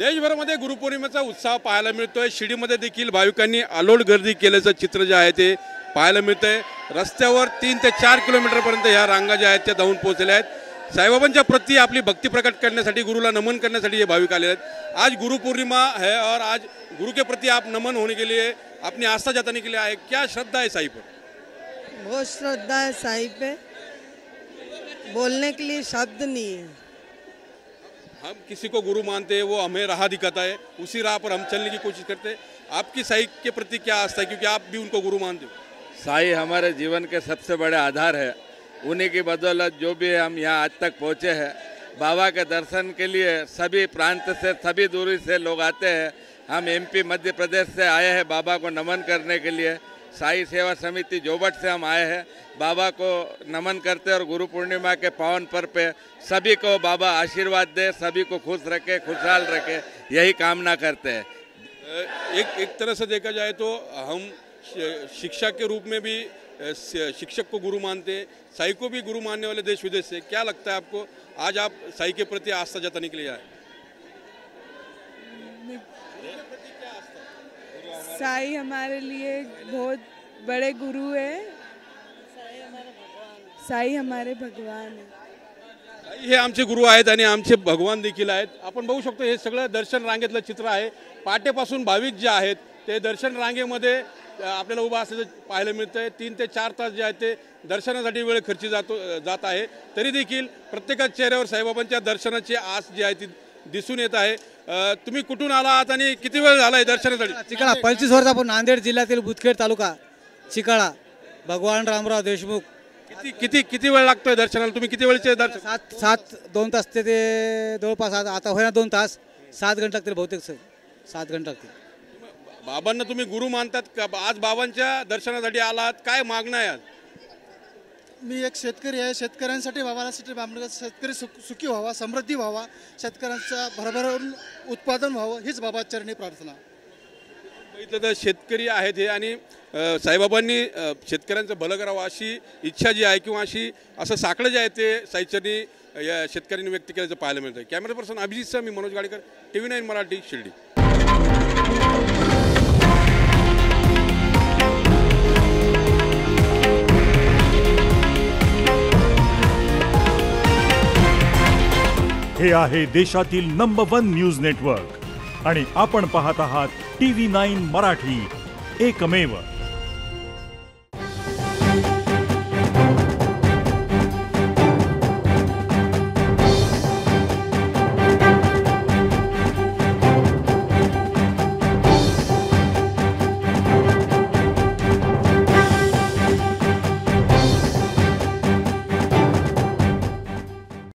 देशभरामध्ये गुरुपौर्णिमेचा उत्साह पाहायला मिळतोय। शिर्डीमध्ये देखील भाविकांनी अलोट गर्दी केल्याचं चित्र जे आहे ते पाहायला मिळतंय। रस्त्यावर 3 ते 4 किलोमीटरपर्यंत ह्या रांगा ज्या आहेत त्या धावून पोहोचलेल्या आहेत। साईबाबांच्या प्रती आपली भक्ती प्रकट करण्यासाठी, गुरुला नमन करण्यासाठी ये भाविक आले आहेत। आज गुरु पूर्णिमा है और आज गुरु के प्रति आप नमन होने के लिए, अपनी आस्था जताने के लिए आए। क्या श्रद्धा है साई पर? बहुत श्रद्धा है साई पे, बोलने के लिए शब्द नहीं है। हम किसी को गुरु मानते हैं, वो हमें राह दिखाता है, उसी राह पर हम चलने की कोशिश करते हैं। आपकी साई के प्रति क्या आस्था है, क्योंकि आप भी उनको गुरु मानते हो? साई हमारे जीवन के सबसे बड़े आधार है। उन्हीं की बदौलत जो भी हम यहाँ आज तक पहुँचे हैं। बाबा के दर्शन के लिए सभी प्रांत से, सभी दूरी से लोग आते हैं। हम एमपी मध्य प्रदेश से आए हैं बाबा को नमन करने के लिए। साई सेवा समिति जोबट से हम आए हैं, बाबा को नमन करते और गुरु पूर्णिमा के पावन पर्व पे सभी को बाबा आशीर्वाद दे, सभी को खुश रखे, खुशहाल रखे, यही कामना करते हैं। एक तरह से देखा जाए तो हम शिक्षा के रूप में भी शिक्षक को गुरु मानते हैं, साई को भी गुरु मानने वाले देश विदेश से। क्या लगता है आपको, आज आप साई के प्रति आस्था जताने के लिए आए? साई हमारे लिए बहुत बड़े गुरु है। साई हमारे भगवान है। हे आमचे गुरु आहेत आणि आमचे भगवान देखील आहेत। आपण बघू शकतो हे सगळं दर्शन रांगेतलं चित्र आहे। पाटेपासून भाविक जे आहेत ते दर्शन रांगेमध्ये आपल्याला उभा असल्याचं पाहायला मिळतंय। 3 ते 4 तास जे आहेत ते दर्शनासाठी वेळ खर्ची जात आहे। तरी देखील प्रत्येकाच्या चेहऱ्यावर साईबाबांच्या दर्शनाची आस जी आहे ती दिसून येत आहे। तुम्ही कुठून आलात आणि किती वेळ झालाय दर्शनासाठी? चिकाळा 25 वर्ष आपण नांदेड जिल्ह्यातील मुदखेड तालुका चिकाळा भगवान रामराव देशमुख। किती वेळ लागतोय दर्शनाला? तुम्ही किती वेळचे दर्शन? 2 तास ते जवळपास आता होईना 2 तास 7 घंटे लागतील बहुतेक सर, 7 घंटे लागतील। बाबांना तुम्ही गुरु मानतात का? आज बाबांच्या दर्शनासाठी आलात, काय मागणं आहे आज? मी एक शेतकरी आहे, शेतकऱ्यांसाठी बाबाला शेतकरी सुखी व्हावा, समृद्धी व्हावा, शेतकऱ्यांचा भरभरून उत्पादन व्हावं, हीच बाबा चरणी प्रार्थना। इथं तर शेतकरी आहेत हे, आणि साईबाबांनी शेतकऱ्यांचं भलं करावं अशी इच्छा जी आहे किंवा असं साकडं जे आहे ते साईचरणी या शेतकऱ्यांनी व्यक्त केल्याचं पाहायला मिळतं। कॅमेरा पर्सन अभिजितसह मी मनोज गाडेकर, TV9 मराठी, शिर्डी। हे आहे देशातील नंबर 1 न्यूज नेटवर्क आणि आपण पाहत आहात TV9 मराठी, एकमेव।